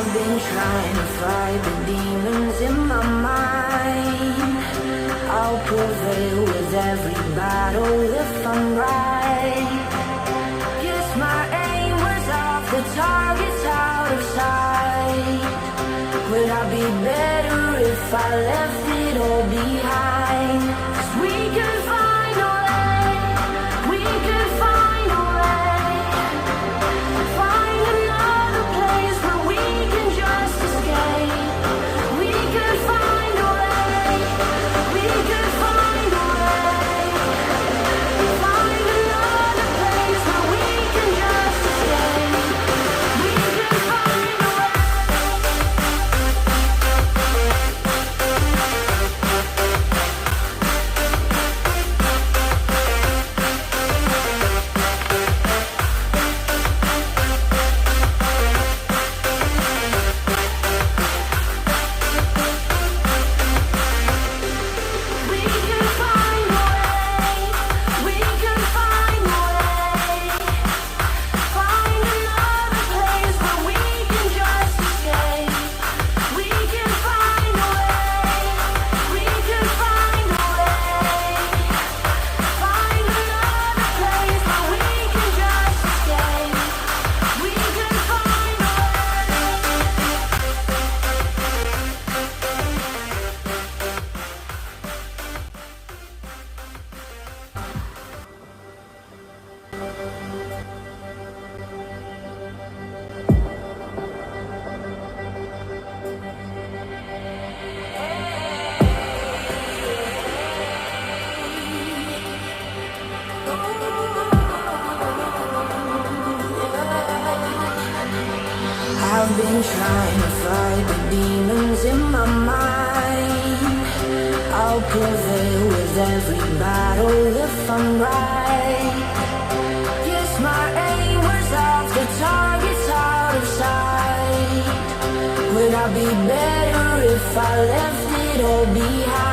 I've been trying to fight the demons in my mind. I'll prevail with every battle if I'm right. Yes, my aim was off, the target's out of sight. Would I be better if I left it all behind? 'Cause we could find a way, we could find a way. Find another place where we can just escape. We could find a way, we could find a way. Find another place where we can just escape. We could find a way. We could find a way, we could find a way. Find another place where we can just escape. We could find a way, we could find a way. Find another place where we can just escape. We could find a I've been trying to fight the demons in my mind. I'll prevail with every battle if I'm right. Yes, my aim was off, the target's out of sight. Would I be better if I left it all behind?